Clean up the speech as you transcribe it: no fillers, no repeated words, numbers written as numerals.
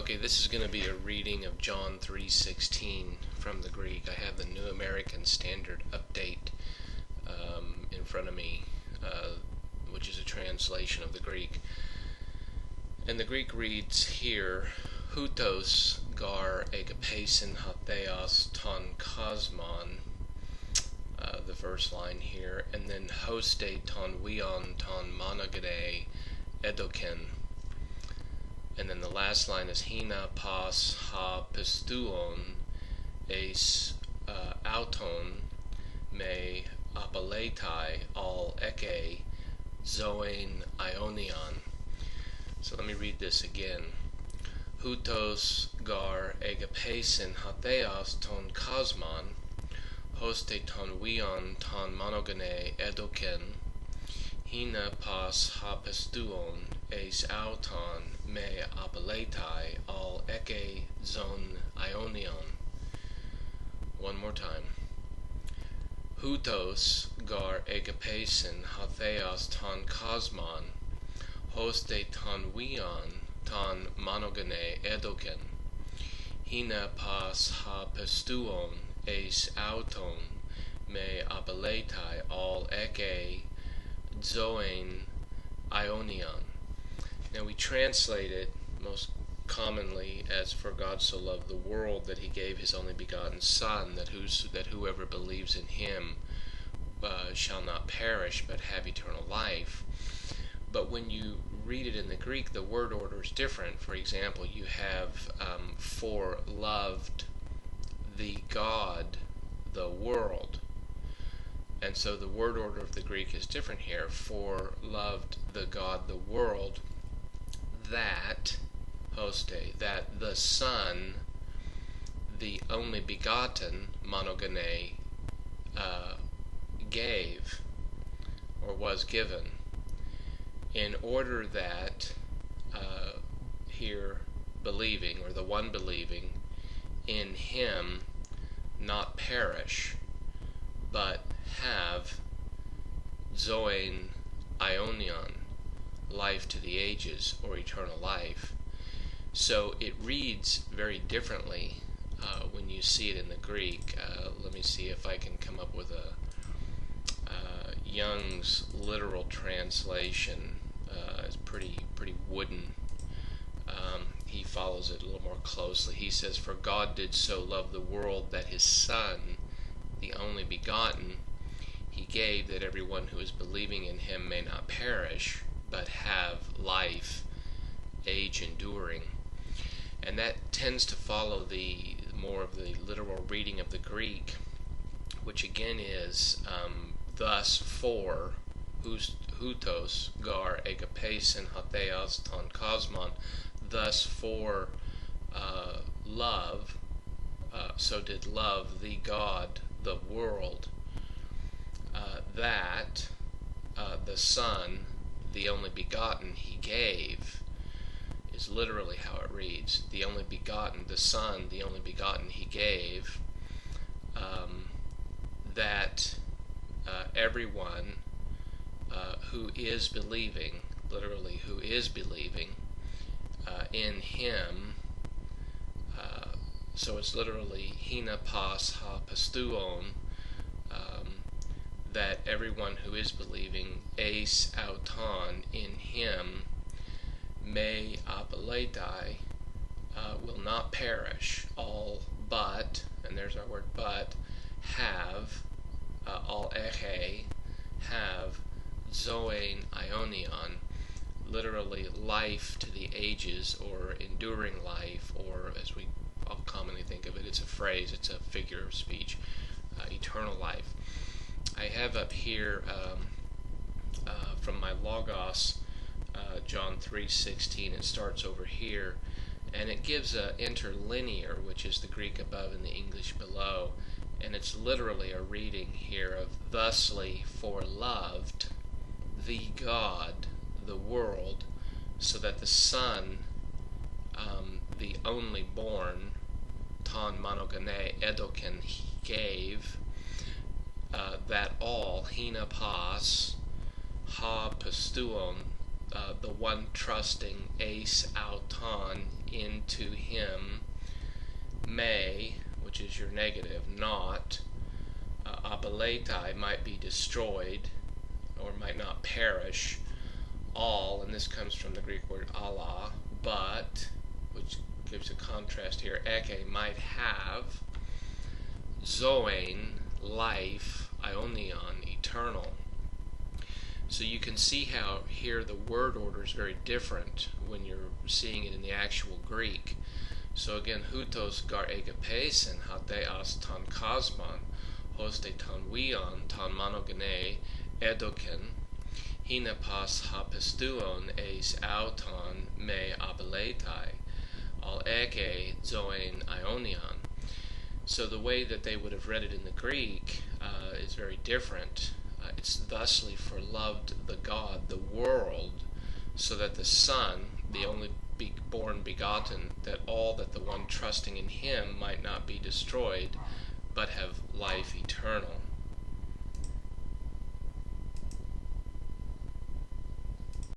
Okay, this is going to be a reading of John 3:16 from the Greek. I have the New American Standard Update in front of me, which is a translation of the Greek. And the Greek reads here, Houtos gar agapesin hatheos ton kosmon, the first line here, and then hoste ton weon ton monogade edoken. And then the last line is hina pas ha pistuon eis auton me apaletai al eke zoen ionion. So let me read this again. Houtos gar agapesin hatheos ton kosmon, hoste ton weon ton monogane edoken, hina pas ha pistuon eis auton me apaletai al eke zon ionion. One more time. Houtos gar agapesin hatheos ton kosmon, hoste ton weon ton monogane edoken, hina pas ha pistuon eis auton me apaletai al eke zoen ionion. Now we translate it most commonly as, for God so loved the world that he gave his only begotten Son, that whoever believes in him shall not perish but have eternal life. But when you read it in the Greek, the word order is different. For example, you have for loved the God, the world. And so the word order of the Greek is different here. For loved the God, the world, that, hoste, that the Son, the only begotten, monogane, gave, or was given, in order that, here, believing, or the one believing, in him not perish, but have zoen ionion, life to the ages, or eternal life. So it reads very differently when you see it in the Greek. Let me see if I can come up with a Young's literal translation. It's pretty wooden. He follows it a little more closely. He says, "For God did so love the world that his Son, the only begotten, he gave, that everyone who is believing in him may not perish, but have life, age enduring." And that tends to follow the more of the literal reading of the Greek, which again is thus for houtos gar agapesin hatheos ton kosmon, thus for love, so did love the God, the world, that the Son, the only begotten, he gave, is literally how it reads. The only begotten, the Son, the only begotten he gave, that everyone who is believing, literally who is believing in him, so it's literally hina pas ha pistuon, that everyone who is believing eis auton, in him, me apaletai, will not perish, all but, and there's our word but, have, all eke, have zoen ionion, literally life to the ages, or enduring life, or as we all commonly think of it, it's a phrase, it's a figure of speech, eternal life. I have up here from my Logos, John 3:16. It starts over here, and it gives a interlinear, which is the Greek above and the English below, and it's literally a reading here of thusly for loved the God, the world, so that the Son, the only born, ton monogane edoken, he gave, that all, hina pas, ha pistuon, the one trusting eis auton into him may, which is your negative, not, abeletai, might be destroyed, or might not perish, all, and this comes from the Greek word Allah, but, which gives a contrast here, eke, might have, zoein, life, aionion, eternal. So you can see how here the word order is very different when you're seeing it in the actual Greek. So again, hutos gar egapesen hateas ton kosmon, hoste ton wion, ton monogene, edoken, hinepas hapestuon eis auton me abeletai, al eke zoen ionion. So the way that they would have read it in the Greek is very different. It's thusly for loved the God, the world, so that the Son, the only born begotten, that all that the one trusting in him might not be destroyed, but have life eternal.